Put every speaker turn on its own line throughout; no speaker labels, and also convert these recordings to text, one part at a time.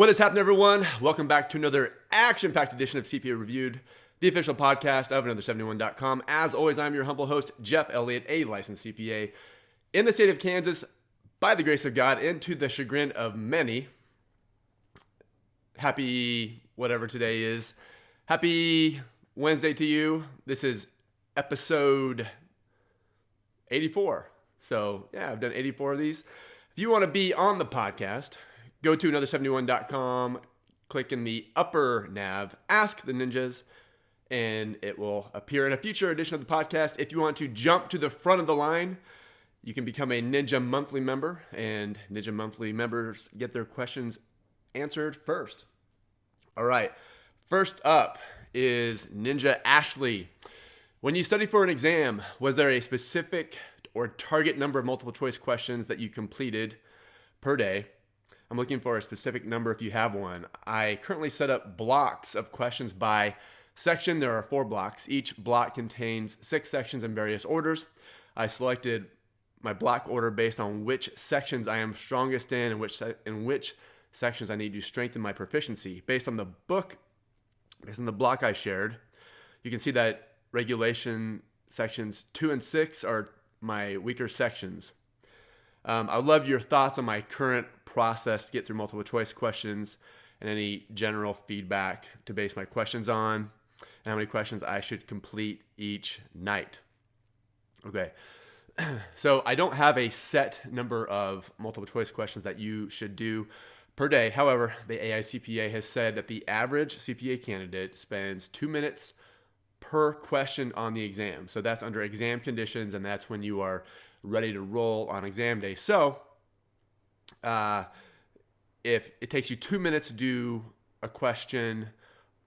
What is happening, everyone? Welcome back to another action-packed edition of CPA Reviewed, the official podcast of another71.com. As always, I'm your humble host, Jeff Elliott, a licensed CPA in the state of Kansas, by the grace of God, and to the chagrin of many. Happy whatever today is. Happy Wednesday to you. This is episode 84. So, yeah, I've done 84 of these. If you want to be on the podcast, go to another71.com, click in the upper nav, Ask the Ninjas, and it will appear in a future edition of the podcast. If you want to jump to the front of the line, you can become a Ninja Monthly member, and Ninja Monthly members get their questions answered first. All right, first up is Ninja Ashley. When you studied for an exam, was there a specific or target number of multiple choice questions that you completed per day? I'm looking for a specific number if you have one. I currently set up blocks of questions by section. There are 4 blocks. Each block contains 6 sections in various orders. I selected my block order based on which sections I am strongest in and which sections I need to strengthen my proficiency. Based on the block I shared, you can see that regulation sections 2 and 6 are my weaker sections. I would love your thoughts on my current process to get through multiple choice questions and any general feedback to base my questions on, and how many questions I should complete each night. Okay, so I don't have a set number of multiple choice questions that you should do per day. However, the AICPA has said that the average CPA candidate spends 2 minutes per question on the exam. So that's under exam conditions, and that's when you are ready to roll on exam day. So if it takes you 2 minutes to do a question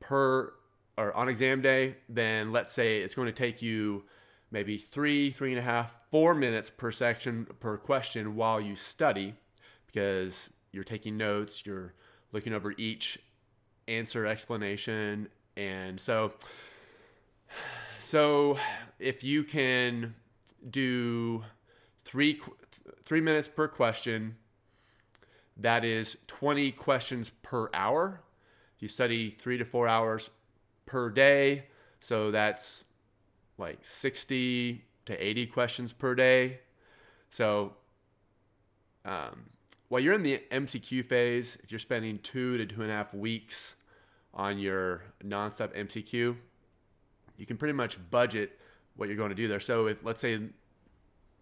on exam day, then let's say it's going to take you maybe 3.5, 4 minutes per section per question while you study, because you're taking notes, you're looking over each answer explanation. And so if you can do 3 minutes per question, that is 20 questions per hour. You study 3 to 4 hours per day, so that's like 60 to 80 questions per day. So while you're in the MCQ phase, if you're spending 2 to 2.5 weeks on your nonstop MCQ, you can pretty much budget what you're going to do there. So if, let's say,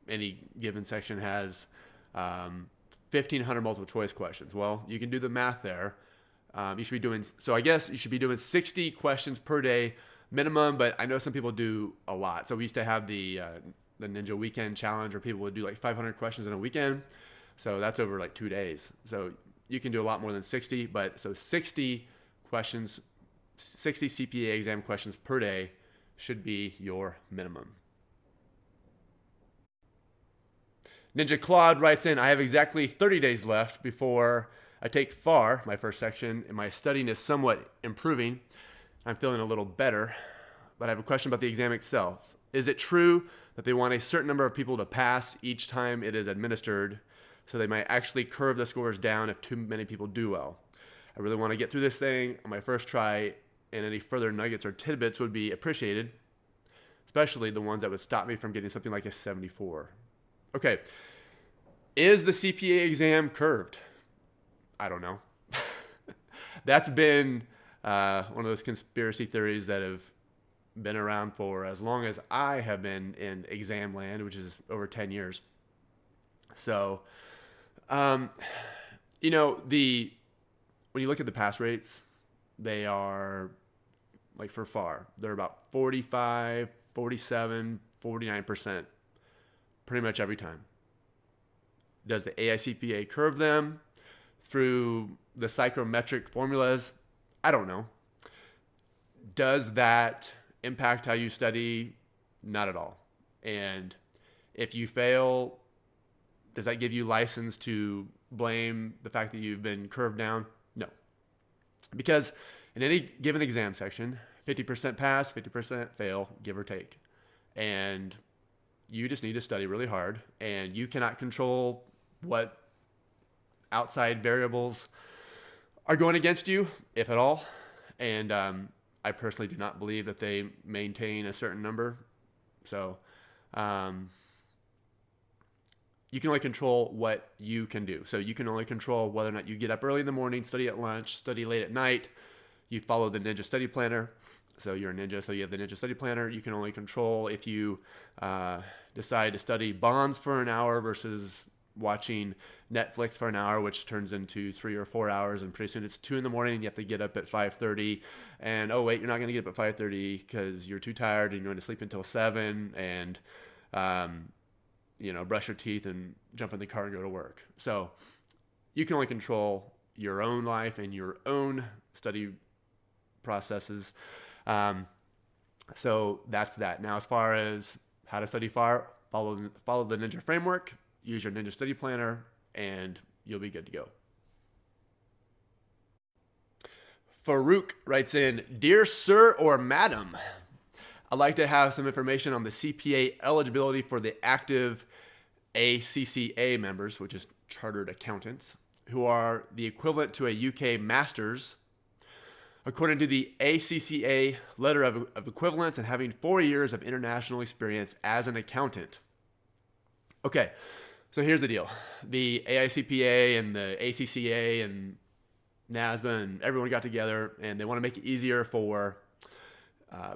any given section has 1,500 multiple choice questions, well, you can do the math there. You should be doing 60 questions per day minimum, but I know some people do a lot. So we used to have the Ninja Weekend Challenge, where people would do like 500 questions in a weekend. So that's over like 2 days. So you can do a lot more than 60, but so 60 questions, 60 CPA exam questions per day should be your minimum. Ninja Claude writes in, I have exactly 30 days left before I take FAR, my first section, and my studying is somewhat improving. I'm feeling a little better, but I have a question about the exam itself. Is it true that they want a certain number of people to pass each time it is administered, so they might actually curve the scores down if too many people do well? I really want to get through this thing on my first try, and any further nuggets or tidbits would be appreciated, especially the ones that would stop me from getting something like a 74. Okay, is the CPA exam curved? I don't know. That's been one of those conspiracy theories that have been around for as long as I have been in exam land, which is over 10 years. So, when you look at the pass rates, they are, like for FAR, they're about 45, 47, 49%. Pretty much every time. Does the AICPA curve them through the psychometric formulas? I don't know. Does that impact how you study? Not at all. And if you fail, does that give you license to blame the fact that you've been curved down? No. Because in any given exam section, 50% pass, 50% fail, give or take. And you just need to study really hard, and you cannot control what outside variables are going against you, if at all. And I personally do not believe that they maintain a certain number. So you can only control what you can do. So you can only control whether or not you get up early in the morning, study at lunch, study late at night. You follow the Ninja study planner. So you're a ninja, so you have the Ninja study planner. You can only control if you decide to study bonds for an hour versus watching Netflix for an hour, which turns into 3 or 4 hours, and pretty soon it's 2 in the morning and you have to get up at 5:30, and oh wait, you're not going to get up at 5:30 because you're too tired and you're going to sleep until 7, and brush your teeth and jump in the car and go to work. So you can only control your own life and your own study processes. So that's that. Now, as far as how to study FAR, follow the Ninja framework, use your Ninja study planner, and you'll be good to go. Farouk writes in, Dear Sir or Madam, I'd like to have some information on the CPA eligibility for the active AICPA members, which is chartered accountants, who are the equivalent to a UK master's, according to the AICPA letter of equivalence, and having 4 years of international experience as an accountant. Okay, so here's the deal. The AICPA and the ACCA and NASBA and everyone got together, and they want to make it easier for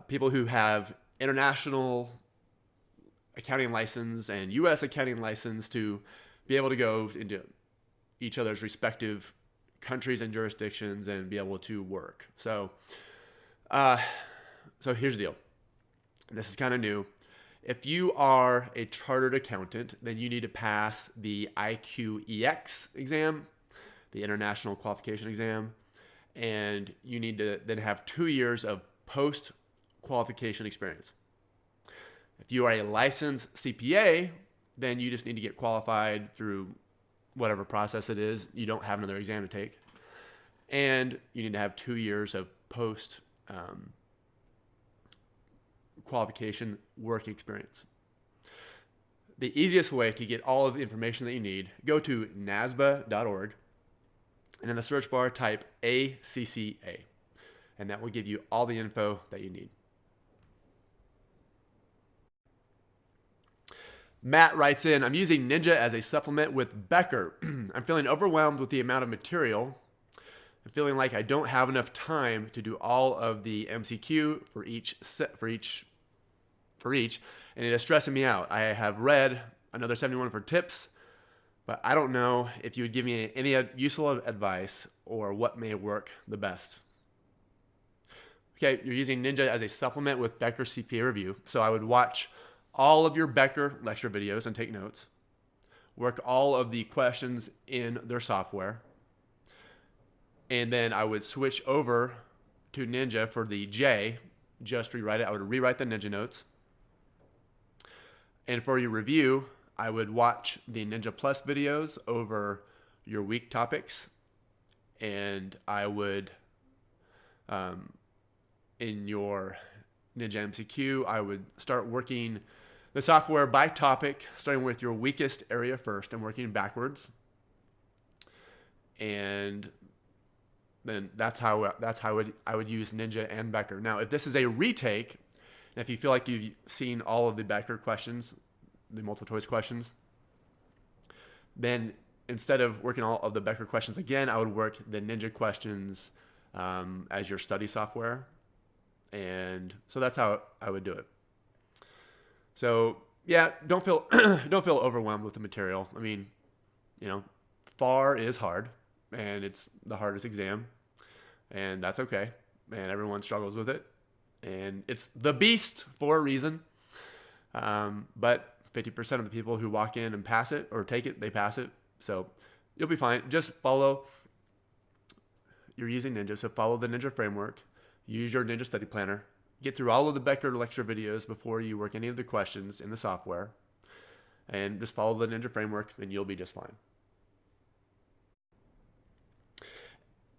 people who have international accounting license and U.S. accounting license to be able to go into each other's respective countries and jurisdictions and be able to work. So here's the deal. This is kind of new. If you are a chartered accountant, then you need to pass the IQEX exam, the International Qualification Exam, and you need to then have 2 years of post-qualification experience. If you are a licensed CPA, then you just need to get qualified through whatever process it is. You don't have another exam to take. And you need to have 2 years of post qualification work experience. The easiest way to get all of the information that you need, go to nasba.org, and in the search bar type ACCA, and that will give you all the info that you need. Matt writes in, I'm using Ninja as a supplement with Becker. I'm feeling overwhelmed with the amount of material. I'm feeling like I don't have enough time to do all of the MCQ for each, and it is stressing me out. I have read another 71 for tips, but I don't know if you would give me any useful advice or what may work the best. Okay, you're using Ninja as a supplement with Becker CPA Review, so I would watch all of your Becker lecture videos and take notes, work all of the questions in their software, and then I would switch over to Ninja for the J, just rewrite it. I would rewrite the Ninja notes. And for your review, I would watch the Ninja Plus videos over your week topics, and I would, in your Ninja MCQ, I would start working the software by topic, starting with your weakest area first and working backwards. And then that's how I would use Ninja and Becker. Now, if this is a retake, and if you feel like you've seen all of the Becker questions, the multiple choice questions, then instead of working all of the Becker questions again, I would work the Ninja questions as your study software. And so that's how I would do it. So yeah, don't feel overwhelmed with the material. I mean, FAR is hard, and it's the hardest exam, and that's okay. And everyone struggles with it, and it's the beast for a reason. But 50% of the people who walk in and pass it or take it, they pass it. So you'll be fine. Just follow. You're using Ninja, so follow the Ninja framework. Use your Ninja study planner. Get through all of the Becker lecture videos before you work any of the questions in the software. And just follow the Ninja framework, and you'll be just fine.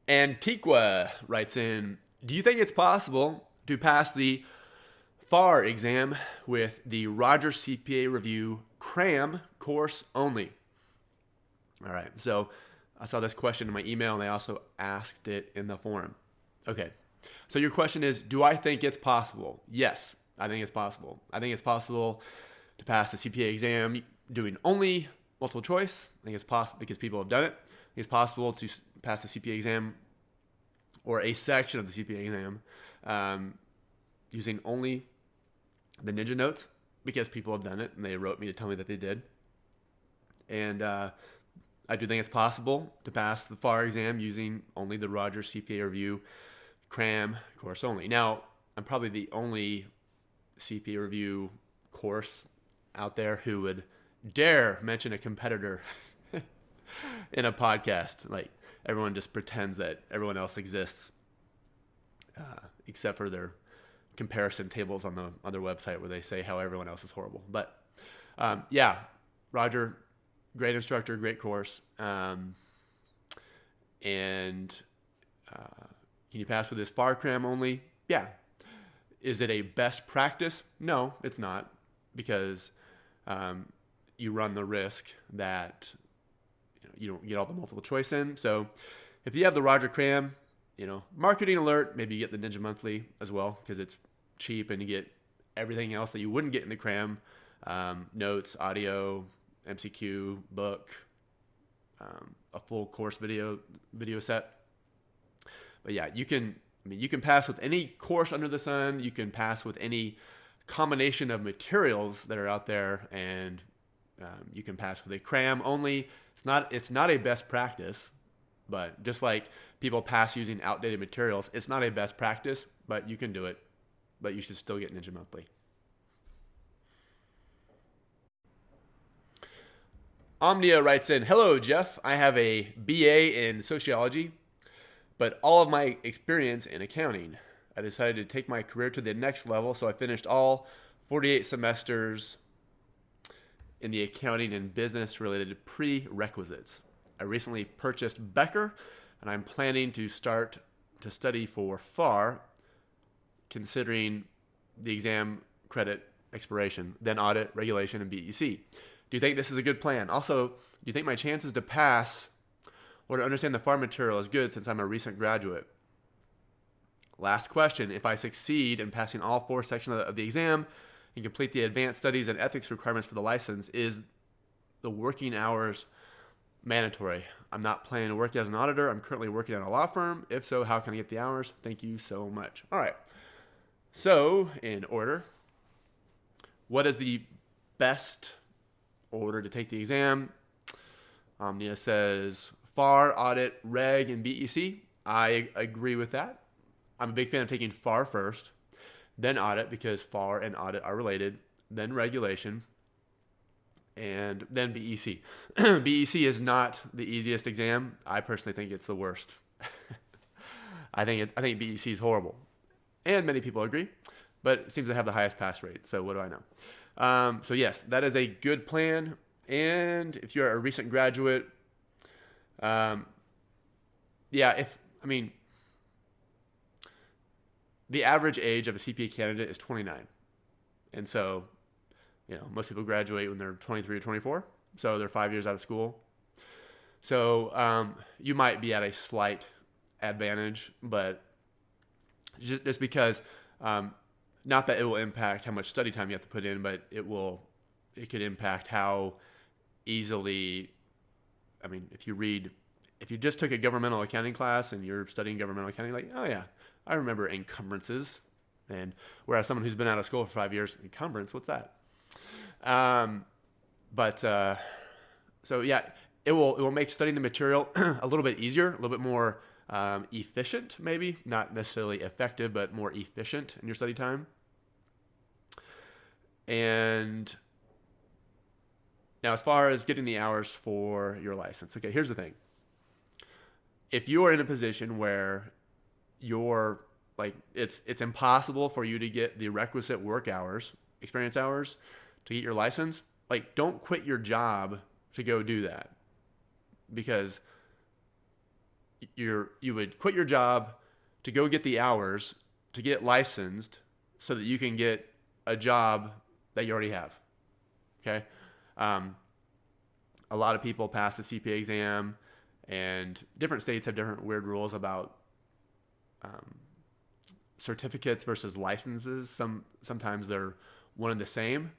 Antiqua writes in, do you think it's possible to pass the FAR exam with the Roger CPA Review cram course only? All right, so I saw this question in my email, and they also asked it in the forum. Okay, so your question is, do I think it's possible? Yes, I think it's possible. I think it's possible to pass the CPA exam doing only multiple choice. I think it's possible because people have done it. I think it's possible to pass the CPA exam or a section of the CPA exam using only the Ninja Notes because people have done it and they wrote me to tell me that they did. And I do think it's possible to pass the FAR exam using only the Roger CPA Review cram course only. Now, I'm probably the only CPA Review course out there who would dare mention a competitor in a podcast. Like, everyone just pretends that everyone else exists, except for their comparison tables on their website where they say how everyone else is horrible. But yeah, Roger, great instructor, great course. And can you pass with this FAR cram only? Yeah. Is it a best practice? No, it's not, because you run the risk that you don't get all the multiple choice in. So if you have the Roger cram, marketing alert, maybe you get the Ninja Monthly as well because it's cheap and you get everything else that you wouldn't get in the cram, notes, audio, MCQ, book, a full course video set. But yeah, you can pass with any course under the sun. You can pass with any combination of materials that are out there, and you can pass with a cram only. It's not a best practice, but just like people pass using outdated materials, it's not a best practice, but you can do it. But you should still get Ninja Monthly. Omnia writes in, "Hello, Jeff. I have a BA in sociology, but all of my experience in accounting. I decided to take my career to the next level, so I finished all 48 semesters in the accounting and business related prerequisites. I recently purchased Becker, and I'm planning to start to study for FAR, considering the exam credit expiration, then audit, regulation, and BEC. Do you think this is a good plan? Also, do you think my chances to pass or to understand the FAR material is good since I'm a recent graduate? Last question, if I succeed in passing all 4 sections of the exam and complete the advanced studies and ethics requirements for the license, is the working hours mandatory? I'm not planning to work as an auditor. I'm currently working at a law firm. If so, how can I get the hours? Thank you so much." All right. So, in order, what is the best order to take the exam? Omnia says FAR, audit, reg, and BEC. I agree with that. I'm a big fan of taking FAR first, then audit, because FAR and audit are related, then regulation, and then BEC. BEC is not the easiest exam. I personally think it's the worst. I think BEC is horrible, and many people agree, but it seems to have the highest pass rate. So what do I know? So yes, that is a good plan. And if you're a recent graduate, the average age of a CPA candidate is 29. And so, most people graduate when they're 23 or 24. So they're 5 years out of school. So you might be at a slight advantage, but just because, not that it will impact how much study time you have to put in, but it could impact how easily, if you just took a governmental accounting class and you're studying governmental accounting, like, oh yeah, I remember encumbrances. And whereas someone who's been out of school for 5 years, encumbrance, what's that? So yeah, it will make studying the material a little bit easier, a little bit more efficient, maybe not necessarily effective, but more efficient in your study time. And now, as far as getting the hours for your license, okay, here's the thing. If you are in a position where you're it's impossible for you to get the requisite work hours, experience hours to get your license, don't quit your job to go do that, because you would quit your job to go get the hours to get licensed so that you can get a job that you already have. Okay. A lot of people pass the CPA exam And different states have different weird rules about certificates versus licenses. Sometimes they're one and the same.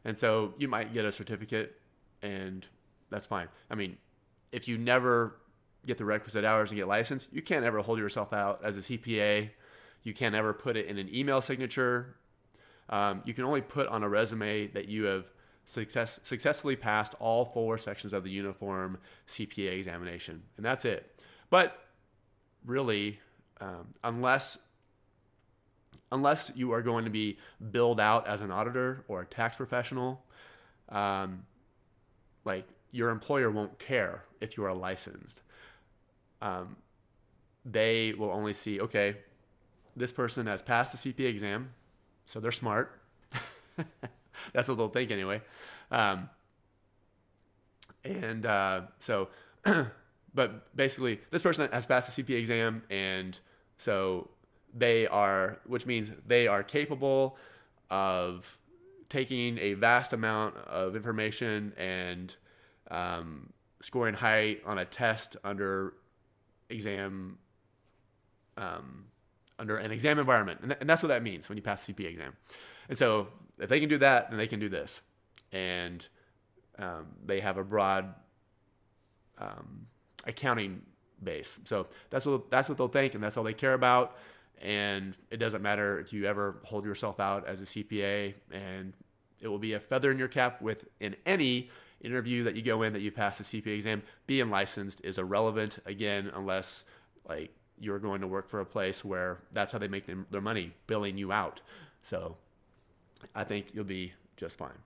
And so you might get a certificate and that's fine. I mean, if you never get the requisite hours and get licensed, you can't ever hold yourself out as a CPA. You can't ever put it in an email signature. You can only put on a resume that you have successfully passed all 4 sections of the uniform CPA examination, and that's it. But really, unless you are going to be billed out as an auditor or a tax professional, like your employer won't care if you are licensed. They will only see, okay, this person has passed the CPA exam, so they're smart. That's what they'll think anyway. But basically, this person has passed the CPA exam, and so which means they are capable of taking a vast amount of information and scoring high on a test under an exam environment. And that's what that means when you pass the CPA exam. And so if they can do that, then they can do this. And they have a broad accounting base. So that's what they'll think, and that's all they care about. And it doesn't matter if you ever hold yourself out as a CPA, and it will be a feather in your cap in any interview that you go in that you pass the CPA exam. Being licensed is irrelevant, again, unless like you're going to work for a place where that's how they make their money, billing you out. So I think you'll be just fine.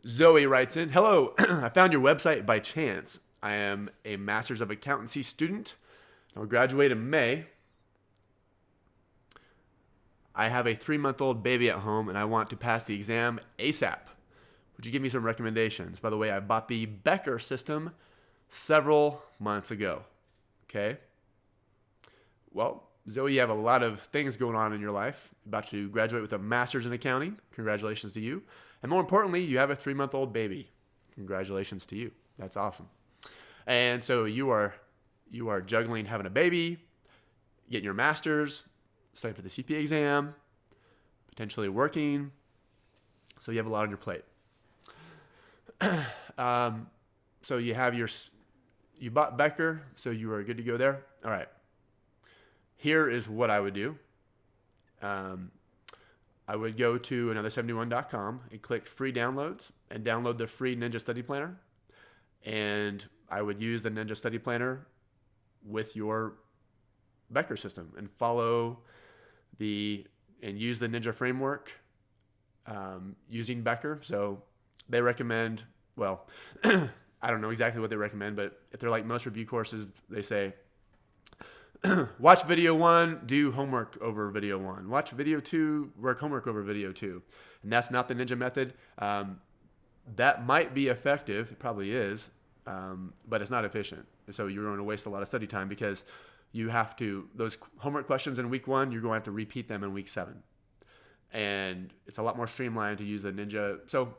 Zoe writes in, hello, I found your website by chance. I am a Master's of Accountancy student. I will graduate in May. I have a 3-month-old baby at home and I want to pass the exam ASAP. Would you give me some recommendations? By the way, I bought the Becker system several months ago. Okay. Well, Zoe, you have a lot of things going on in your life. You're about to graduate with a Master's in Accounting. Congratulations to you. And more importantly, you have a 3-month-old baby. Congratulations to you. That's awesome. And so you are juggling having a baby, getting your Master's, studying for the CPA exam, potentially working. So you have a lot on your plate. So you bought Becker, so you are good to go there. All right. Here is what I would do. I would go to another71.com and click free downloads and download the free Ninja Study Planner. And I would use the Ninja Study Planner with your Becker system and use the Ninja framework using Becker. So they recommend, well, I don't know exactly what they recommend, but if they're like most review courses, they say, watch video 1, do homework over video 1. Watch video 2, work homework over video 2. And that's not the Ninja method. That might be effective. It probably is, but it's not efficient. And so you're going to waste a lot of study time because you have to, those homework questions in week 1, you're going to have to repeat them in week 7. And it's a lot more streamlined to use the Ninja. So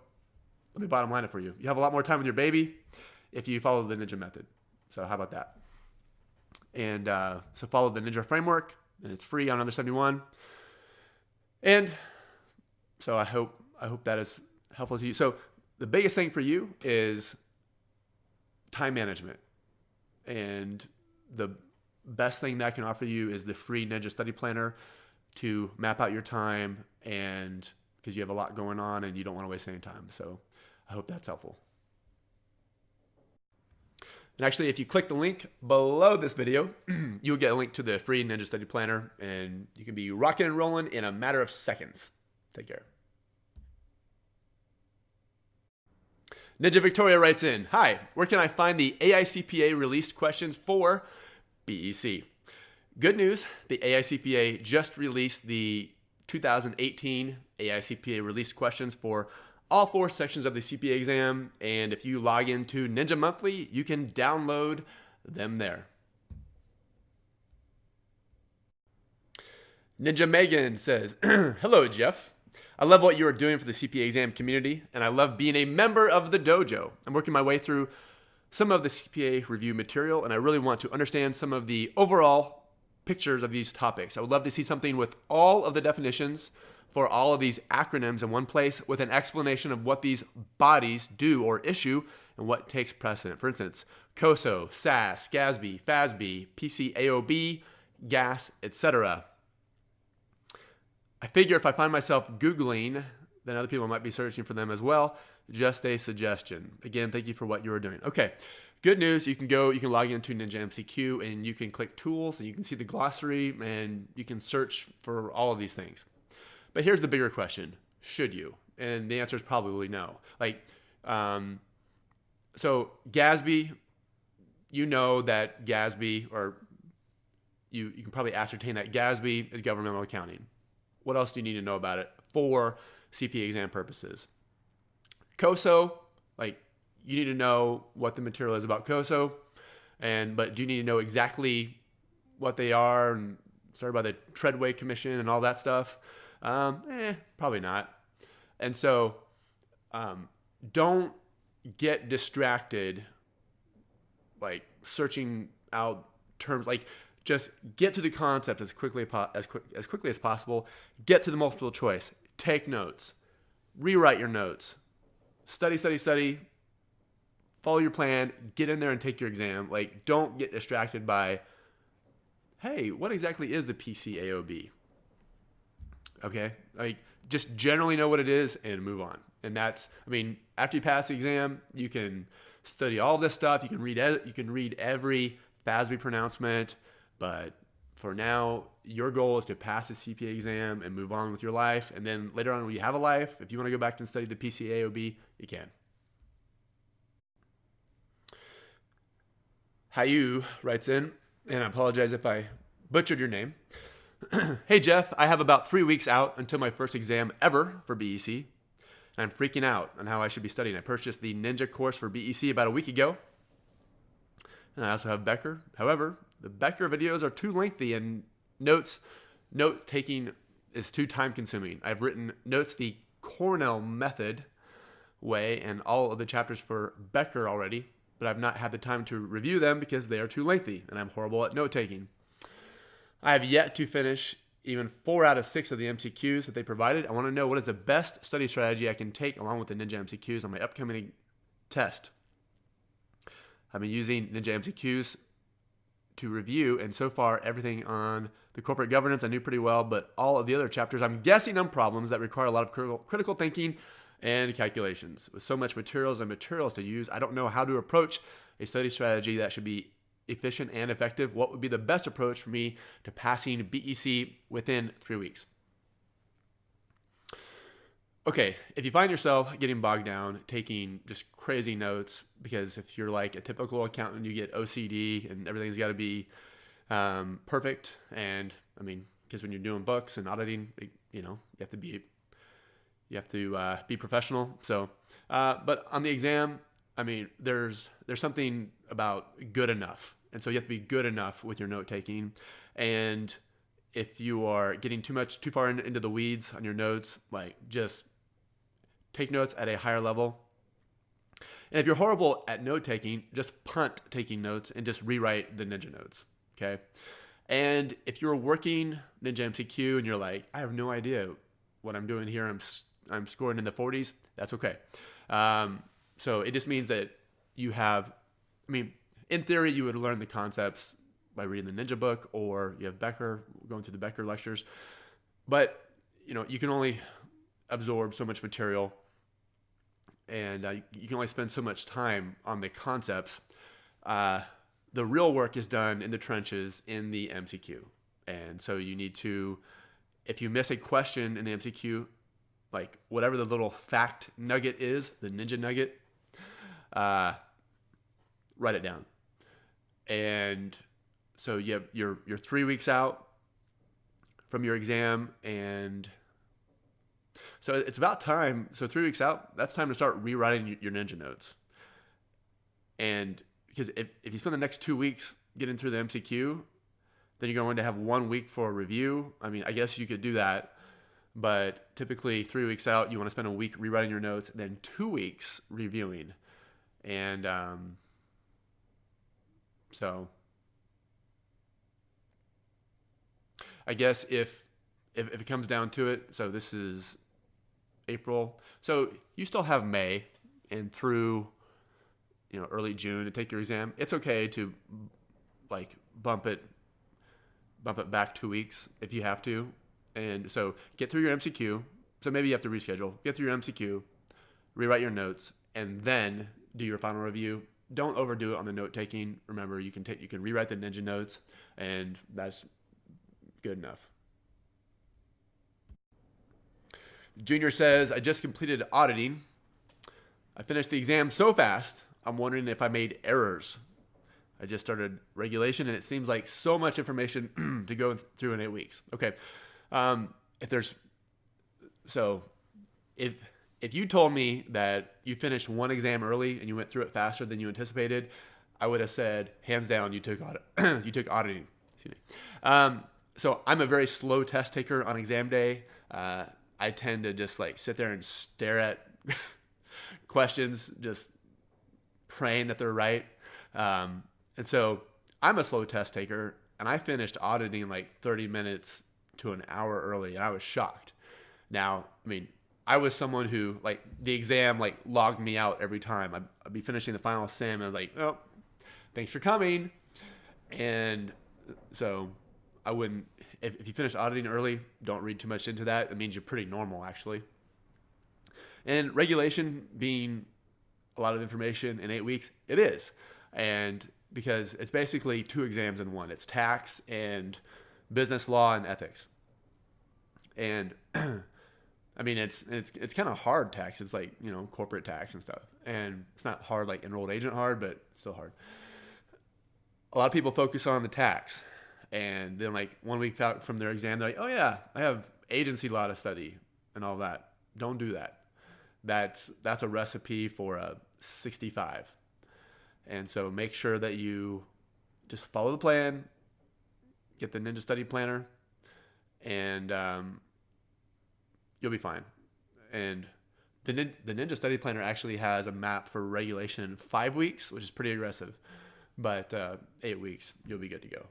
let me bottom line it for you. You have a lot more time with your baby if you follow the Ninja method. So how about that? And so follow the Ninja framework, and it's free on Another71. And so I hope that is helpful to you. So the biggest thing for you is time management. And the best thing that I can offer you is the free Ninja Study Planner to map out your time, and because you have a lot going on and you don't want to waste any time. So I hope that's helpful. And actually, if you click the link below this video, you'll get a link to the free Ninja Study Planner, and you can be rocking and rolling in a matter of seconds. Take care. Ninja Victoria writes in, hi, where can I find the AICPA released questions for BEC? Good news, the AICPA just released the 2018 AICPA released questions for all 4 sections of the CPA exam, and if you log into Ninja Monthly, you can download them there. Ninja Megan says, hello, Jeff. I love what you are doing for the CPA exam community, and I love being a member of the dojo. I'm working my way through some of the CPA review material, and I really want to understand some of the overall pictures of these topics. I would love to see something with all of the definitions for all of these acronyms in one place with an explanation of what these bodies do or issue and what takes precedent. For instance, COSO, SAS, GASB, FASB, PCAOB, GAS, etc. I figure if I find myself Googling, then other people might be searching for them as well. Just a suggestion. Again, thank you for what you are doing. Okay, good news. You can log into Ninja MCQ and you can click tools and you can see the glossary and you can search for all of these things. But here's the bigger question. Should you? And the answer is probably no. So GASB, you know that GASB, or you can probably ascertain that GASB is governmental accounting. What else do you need to know about it for CPA exam purposes? COSO, you need to know what the material is about COSO, but do you need to know exactly what they are and started by the Treadway Commission and all that stuff? Probably not. And so don't get distracted searching out terms. Just get to the concept as quickly as possible. Get to the multiple choice. Take notes. Rewrite your notes. Study. Follow your plan. Get in there and take your exam. Don't get distracted by, hey, what exactly is the PCAOB? Okay? Just generally know what it is and move on. And after you pass the exam, you can study all this stuff. You can read every FASB pronouncement. But for now, your goal is to pass the CPA exam and move on with your life. And then later on, when you have a life, if you want to go back and study the PCAOB, you can. Hayu writes in, and I apologize if I butchered your name. Hey, Jeff, I have about 3 weeks out until my first exam ever for BEC. And I'm freaking out on how I should be studying. I purchased the Ninja course for BEC about a week ago. And I also have Becker. However, the Becker videos are too lengthy and note taking is too time consuming. I've written notes the Cornell method way and all of the chapters for Becker already, but I've not had the time to review them because they are too lengthy and I'm horrible at note taking. I have yet to finish even 4 out of 6 of the MCQs that they provided. I want to know what is the best study strategy I can take along with the Ninja MCQs on my upcoming test. I've been using Ninja MCQs to review, and so far everything on the corporate governance I knew pretty well, but all of the other chapters I'm guessing on problems that require a lot of critical thinking and calculations. With so much materials to use, I don't know how to approach a study strategy that should be efficient and effective. What would be the best approach for me to passing BEC within 3 weeks? Okay, if you find yourself getting bogged down taking just crazy notes, because if you're like a typical accountant, you get OCD and everything's got to be perfect. And because when you're doing books and auditing, you have to be professional. So, but on the exam, there's something about good enough, and so you have to be good enough with your note taking. And if you are getting too far into the weeds on your notes, just take notes at a higher level. And if you're horrible at note taking, just punt taking notes and just rewrite the Ninja notes. Okay. And if you're working Ninja MCQ and you're like, I have no idea what I'm doing here, I'm scoring in the 40s, that's okay. So it just means that you have, in theory, you would learn the concepts by reading the Ninja book, or you have Becker, going through the Becker lectures. But, you can only absorb so much material, and you can only spend so much time on the concepts. The real work is done in the trenches in the MCQ. And so you need to, if you miss a question in the MCQ, whatever the little fact nugget is, the Ninja nugget, write it down. And so you're 3 weeks out from your exam, and so it's about time. So 3 weeks out, that's time to start rewriting your Ninja notes. And because if you spend the next 2 weeks getting through the MCQ, then you're going to have 1 week for a review. I guess you could do that, but typically 3 weeks out, you want to spend a week rewriting your notes, and then 2 weeks reviewing. And So I guess if it comes down to it, so this is April. So you still have May and through early June to take your exam. It's okay to like bump it back 2 weeks if you have to. And so get through your MCQ. So maybe you have to reschedule. Get through your MCQ, rewrite your notes, and then do your final review. Don't overdo it on the note taking. Remember, you can rewrite the ninja notes, and that's good enough. Junior says, I just completed auditing. I finished the exam so fast, I'm wondering if I made errors. I just started regulation, and it seems like so much information to go through in 8 weeks. Okay. If you told me that you finished one exam early and you went through it faster than you anticipated, I would have said, hands down, you took auditing. Excuse me. So I'm a very slow test taker on exam day. I tend to just like sit there and stare at questions, just praying that they're right. And so I'm a slow test taker, and I finished auditing like 30 minutes to an hour early, and I was shocked. Now, I mean, I was someone who like the exam like logged me out every time. I'd be finishing the final sim, and I was like, oh, thanks for coming. And so I wouldn't, if you finish auditing early, don't read too much into that. It means you're pretty normal, actually. And regulation being a lot of information in 8 weeks, it is. And because it's basically 2 exams in one. It's tax and business law and ethics. And I mean, it's kind of hard tax. It's like, corporate tax and stuff. And it's not hard like enrolled agent hard, but it's still hard. A lot of people focus on the tax. And then like 1 week out from their exam, they're like, oh yeah, I have agency law to study and all that. Don't do that. That's a recipe for a 65. And so make sure that you just follow the plan, get the Ninja Study Planner, and you'll be fine. And the Ninja Study Planner actually has a map for regulation in 5 weeks, which is pretty aggressive. But 8 weeks, you'll be good to go.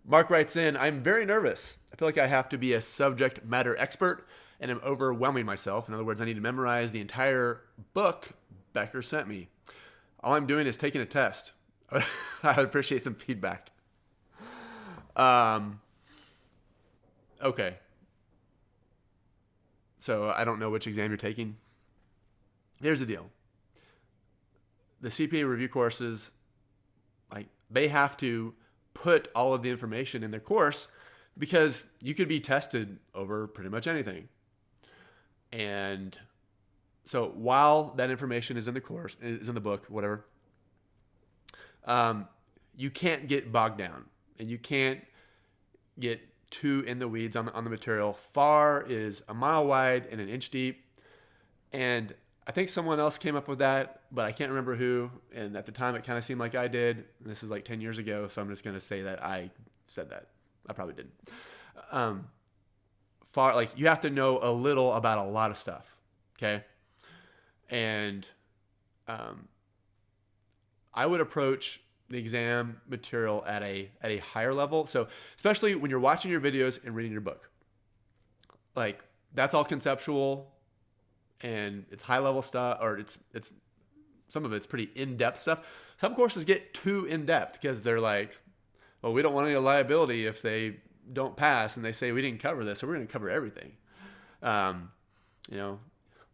Mark writes in, I'm very nervous. I feel like I have to be a subject matter expert, and I'm overwhelming myself. In other words, I need to memorize the entire book Becker sent me. All I'm doing is taking a test. I would appreciate some feedback. Okay. So I don't know which exam you're taking. Here's the deal. The CPA review courses, like, they have to put all of the information in their course because you could be tested over pretty much anything. And so while that information is in the course, is in the book, whatever, you can't get bogged down and you can't get too in the weeds on the material. FAR is a mile wide and an inch deep. And I think someone else came up with that, but I can't remember who. And at the time, it kind of seemed like I did. And this is like 10 years ago, so I'm just going to say that I said that. I probably didn't. FAR, like, you have to know a little about a lot of stuff, okay? And I would approach the exam material at a higher level. So especially when you're watching your videos and reading your book, like, that's all conceptual. And it's high level stuff, or it's some of it's pretty in-depth stuff. Some courses get too in-depth because they're like, well, we don't want any liability if they don't pass, and they say we didn't cover this, so we're going to cover everything.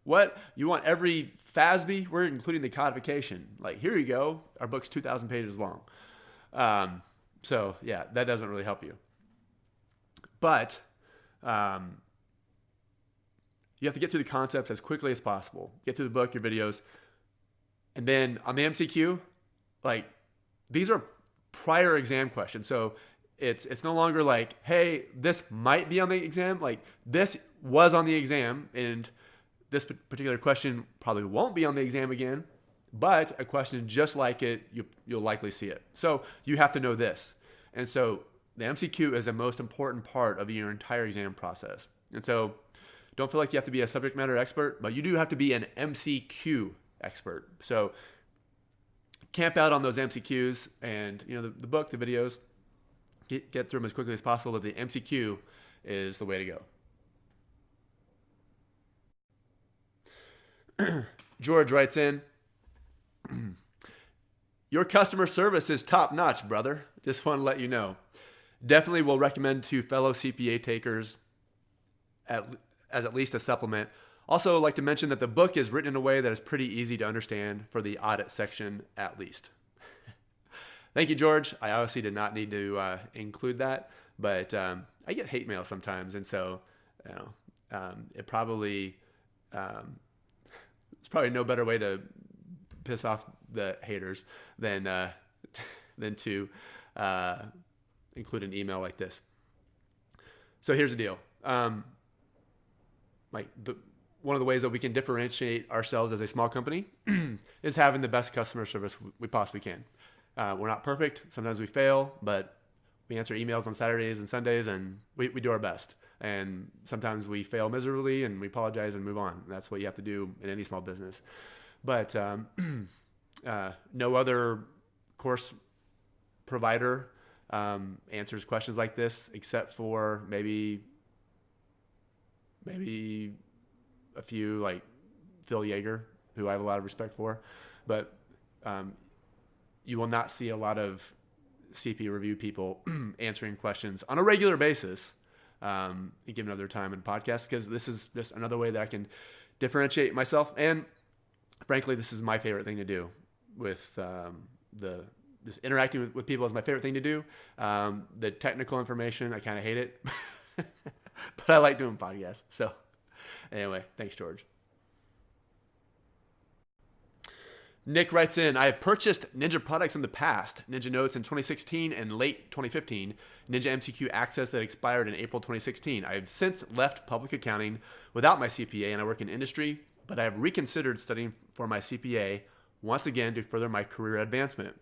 What you want every FASB, we're including the codification. Like, here you go, our book's 2,000 pages long. So yeah, that doesn't really help you. But you have to get through the concepts as quickly as possible. Get through the book, your videos. And then on the MCQ, like, these are prior exam questions. So it's no longer like, hey, this might be on the exam. Like, this was on the exam, and this particular question probably won't be on the exam again, but a question just like it, you'll likely see it. So you have to know this. And so the MCQ is the most important part of your entire exam process. And so don't feel like you have to be a subject matter expert, but you do have to be an MCQ expert. So camp out on those MCQs and, the book, the videos, get through them as quickly as possible. But the MCQ is the way to go. George writes in, your customer service is top notch, brother. Just want to let you know. Definitely will recommend to fellow CPA takers as at least a supplement. Also, like to mention that the book is written in a way that is pretty easy to understand for the audit section at least. Thank you, George. I obviously did not need to include that, but I get hate mail sometimes, and so it's probably no better way to piss off the haters than to include an email like this. So here's the deal. One of the ways that we can differentiate ourselves as a small company is having the best customer service we possibly can. We're not perfect. Sometimes we fail, but we answer emails on Saturdays and Sundays, and we do our best. And sometimes we fail miserably, and we apologize and move on. That's what you have to do in any small business. But no other course provider answers questions like this, except for maybe a few like Phil Yeager, who I have a lot of respect for. But you will not see a lot of CP review people answering questions on a regular basis, given other time in podcasts, because this is just another way that I can differentiate myself. And frankly, this is my favorite thing to do with just interacting with people is my favorite thing to do. The technical information, I kind of hate it, but I like doing podcasts. So anyway, thanks, George. Nick writes in, I have purchased Ninja products in the past, Ninja Notes in 2016 and late 2015, Ninja MCQ Access that expired in April 2016. I have since left public accounting without my CPA and I work in industry, but I have reconsidered studying for my CPA once again to further my career advancement.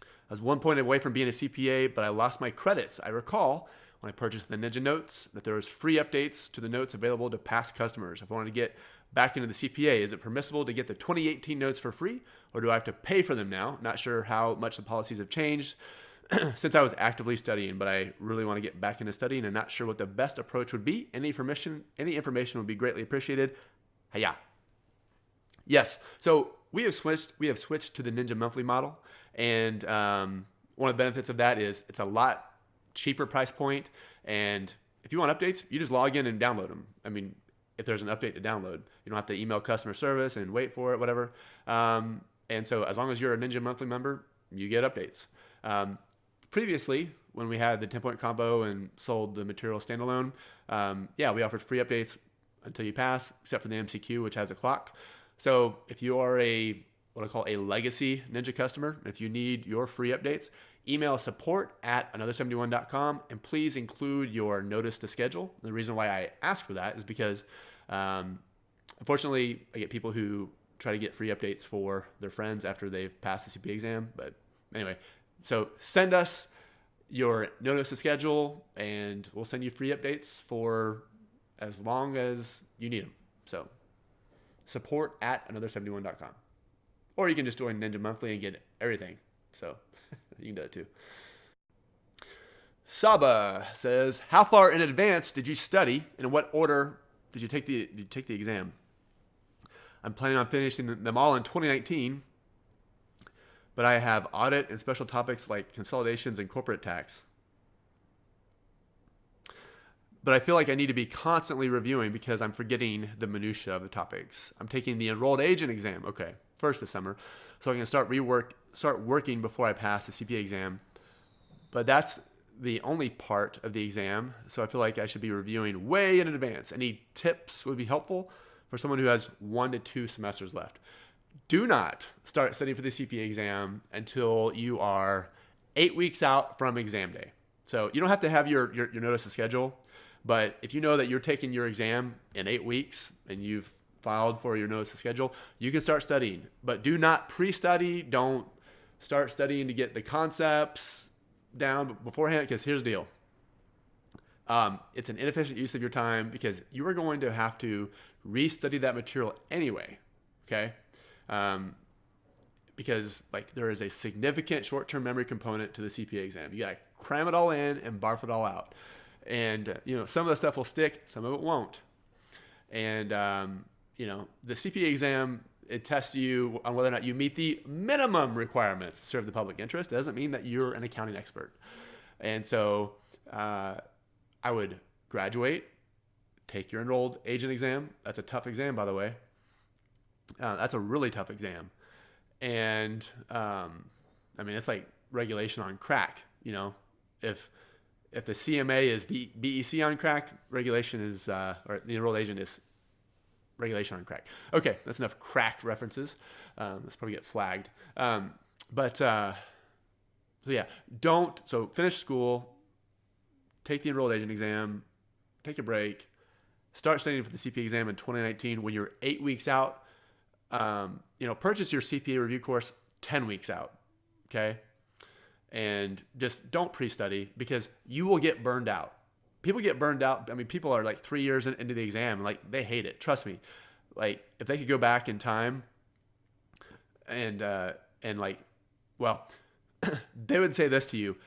I was 1 point away from being a CPA, but I lost my credits. I recall when I purchased the Ninja Notes that there was free updates to the notes available to past customers. If I want to get back into the CPA, is it permissible to get the 2018 notes for free, or do I have to pay for them now? Not sure how much the policies have changed since I was actively studying, but I really want to get back into studying and not sure what the best approach would be. Any information would be greatly appreciated. Hiya. Yes. So we have switched to the Ninja monthly model, and one of the benefits of that is it's a lot cheaper price point, and if you want updates, you just log in and download them. I mean, if there's an update to download, you don't have to email customer service and wait for it, whatever. And so as long as you're a Ninja monthly member, you get updates. Previously, when we had the 10-point combo and sold the material standalone, we offered free updates until you pass, except for the MCQ, which has a clock. So if you are what I call a legacy Ninja customer, if you need your free updates, email support@another71.com and please include your notice to schedule. The reason why I ask for that is because unfortunately I get people who try to get free updates for their friends after they've passed the CPA exam. But anyway, so send us your notice to schedule and we'll send you free updates for as long as you need them. So support@another71.com. Or you can just join Ninja Monthly and get everything. So you can do it too. Saba says, how far in advance did you study and in what order did you take the exam? I'm planning on finishing them all in 2019, but I have audit and special topics like consolidations and corporate tax. But I feel like I need to be constantly reviewing because I'm forgetting the minutia of the topics. I'm taking the enrolled agent exam, first this summer, so I can start working before I pass the CPA exam. But that's the only part of the exam, so I feel like I should be reviewing way in advance. Any tips would be helpful for someone who has 1 to 2 semesters left. Do not start studying for the CPA exam until you are 8 weeks out from exam day. So you don't have to have your notice to schedule, but if you know that you're taking your exam in 8 weeks and you've filed for your notice to schedule, you can start studying. But do not pre-study. Don't start studying to get the concepts down beforehand, because here's the deal. It's an inefficient use of your time because you are going to have to restudy that material anyway, okay? because like there is a significant short-term memory component to the CPA exam. You got to cram it all in and barf it all out. And, some of the stuff will stick, some of it won't. And, the CPA exam, it tests you on whether or not you meet the minimum requirements to serve the public interest. It doesn't mean that you're an accounting expert. And so I would graduate, take your enrolled agent exam. That's a tough exam, by the way. That's a really tough exam. And, it's like regulation on crack. If the CMA is BEC on crack, regulation is, or the enrolled agent is regulation on crack. Okay, that's enough crack references. Let's probably get flagged. So finish school, take the enrolled agent exam, take a break, start studying for the CPA exam in 2019 when you're 8 weeks out. Purchase your CPA review course 10 weeks out, okay? And just don't pre-study because you will get burned out. People get burned out. People are like 3 years into the exam and like they hate it. Trust me. Like if they could go back in time and they would say this to you: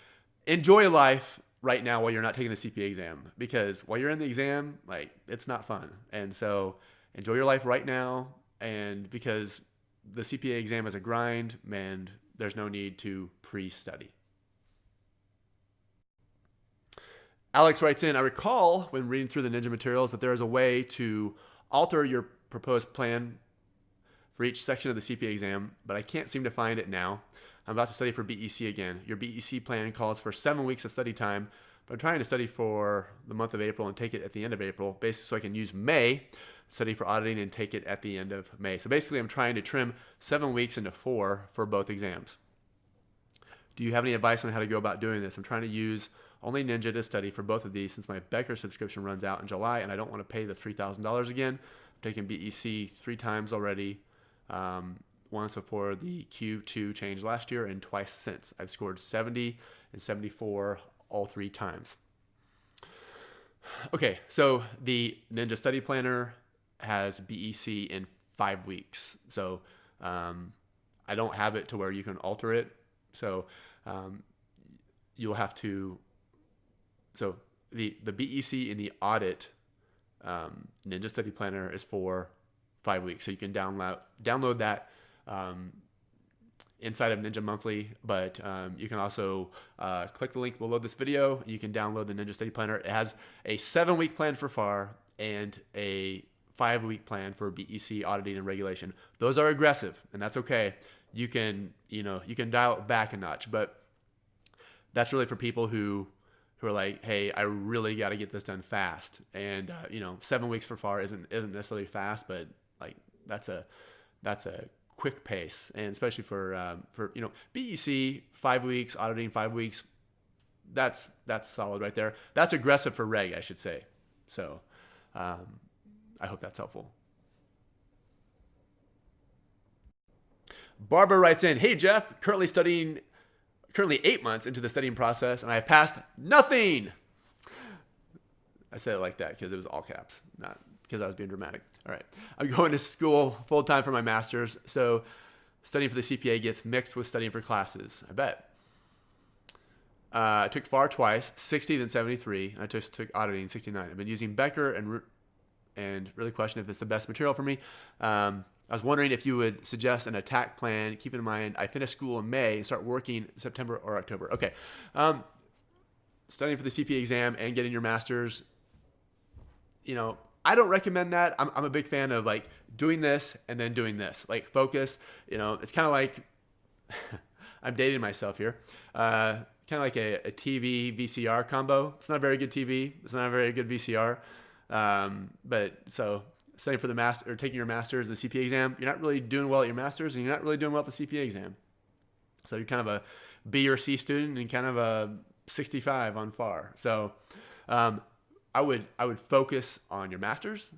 enjoy life right now while you're not taking the CPA exam, because while you're in the exam, like it's not fun. And so enjoy your life right now. And because the CPA exam is a grind, and there's no need to pre-study. Alex writes in, I recall when reading through the Ninja materials that there is a way to alter your proposed plan for each section of the CPA exam, but I can't seem to find it now. I'm about to study for BEC again. Your BEC plan calls for 7 weeks of study time, but I'm trying to study for the month of April and take it at the end of April, basically so I can use May, study for auditing, and take it at the end of May. So basically I'm trying to trim 7 weeks into 4 for both exams. Do you have any advice on how to go about doing this? I'm trying to use only Ninja to study for both of these since my Becker subscription runs out in July and I don't want to pay the $3,000 again. I've taken BEC 3 times already, once before the Q2 change last year and twice since. I've scored 70 and 74 all 3 times. Okay, so the Ninja Study Planner has BEC in 5 weeks. So I don't have it to where you can alter it. So you'll have to, so the BEC in the audit Ninja Study Planner is for 5 weeks. So you can download that inside of Ninja Monthly, but you can also click the link below this video. You can download the Ninja Study Planner. It has a 7-week plan for FAR and a 5-week plan for BEC auditing and regulation. Those are aggressive, and that's okay. You can dial it back a notch, but that's really for people who are like, hey, I really got to get this done fast. And 7 weeks for FAR isn't necessarily fast, but like that's a quick pace, and especially for BEC 5 weeks, auditing 5 weeks, that's solid right there. That's aggressive for reg, I should say. So I hope that's helpful. Barbara writes in, hey Jeff, currently 8 months into the studying process and I have passed nothing. I said it like that because it was all caps, not because I was being dramatic. All right. I'm going to school full time for my master's, so studying for the CPA gets mixed with studying for classes, I bet. I took FAR twice, 60 then 73, and I just took auditing 69. I've been using Becker and really question if it's the best material for me. I was wondering if you would suggest an attack plan. Keep in mind, I finish school in May and start working September or October. Okay. Studying for the CPA exam and getting your master's, I don't recommend that. I'm a big fan of like doing this and then doing this. Like focus, it's kind of like, I'm dating myself here. Kind of like a TV VCR combo. It's not a very good TV. It's not a very good VCR. But so studying for the master or taking your master's and the CPA exam, you're not really doing well at your master's and you're not really doing well at the CPA exam. So you're kind of a B or C student and kind of a 65 on FAR. So I would focus on your master's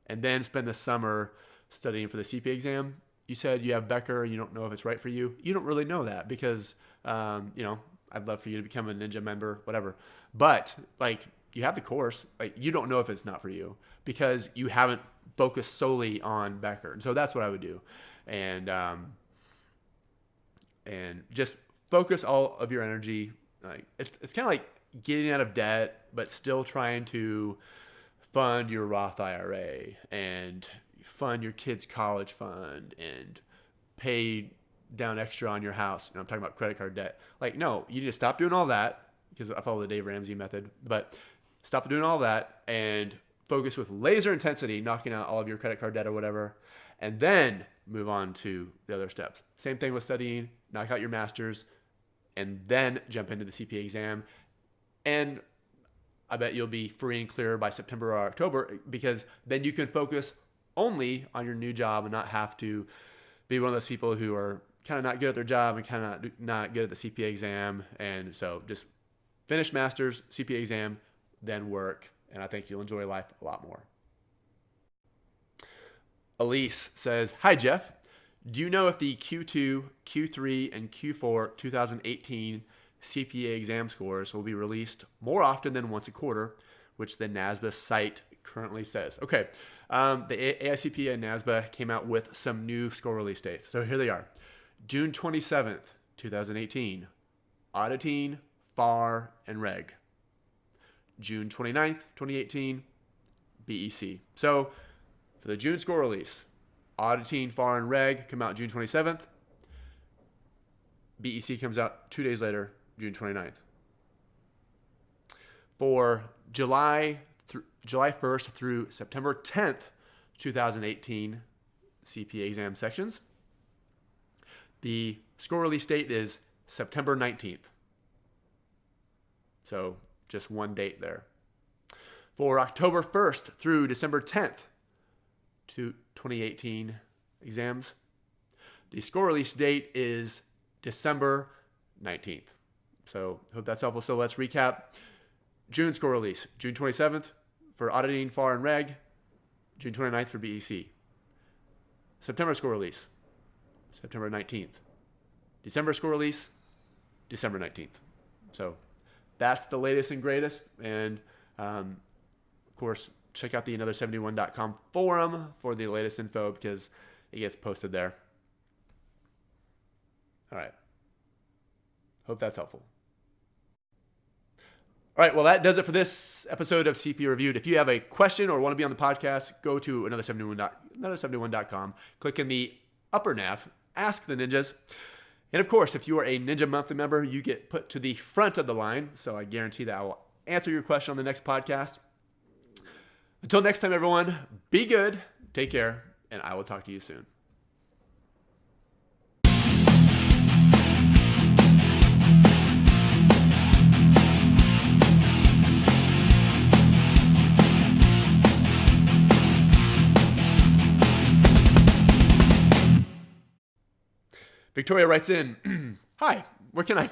and then spend the summer studying for the CPA exam. You said you have Becker, you don't know if it's right for you. You don't really know that because, I'd love for you to become a Ninja member, whatever. But like you have the course, like you don't know if it's not for you because you haven't focused solely on Becker. And so that's what I would do. And and just focus all of your energy. Like it's kind of like getting out of debt, but still trying to fund your Roth IRA and fund your kid's college fund and pay down extra on your house. And I'm talking about credit card debt. Like, no, you need to stop doing all that, because I follow the Dave Ramsey method, but stop doing all that and focus with laser intensity, knocking out all of your credit card debt or whatever, and then move on to the other steps. Same thing with studying, knock out your master's, and then jump into the CPA exam. And I bet you'll be free and clear by September or October, because then you can focus only on your new job and not have to be one of those people who are kind of not good at their job and kind of not good at the CPA exam. And so just finish master's, CPA exam, then work. And I think you'll enjoy life a lot more. Elise says, "Hi, Jeff. Do you know if the Q2, Q3, and Q4 2018 CPA exam scores will be released more often than once a quarter, which the NASBA site currently says?" Okay, the AICPA and NASBA came out with some new score release dates. So here they are. June 27th, 2018, auditing, FAR, and reg. June 29th, 2018, BEC. So for the June score release, auditing, FAR, and reg come out June 27th. BEC comes out 2 days later, June 29th. For July 1st through September 10th, 2018 CPA exam sections, the score release date is September 19th. So just one date there. For October 1st through December 10th, 2018 exams, the score release date is December 19th. So hope that's helpful. So let's recap. June score release, June 27th for auditing, FAR, and reg. June 29th for BEC. September score release, September 19th. December score release, December 19th. So that's the latest and greatest. And of course, check out the another71.com forum for the latest info, because it gets posted there. All right. Hope that's helpful. All right, well, that does it for this episode of CPA Reviewed. If you have a question or want to be on the podcast, go to another71.com. Click in the upper nav, Ask the Ninjas. And of course, if you are a Ninja Monthly member, you get put to the front of the line. So I guarantee that I will answer your question on the next podcast. Until next time, everyone, be good, take care, and I will talk to you soon. Victoria writes in, "Hi, where can I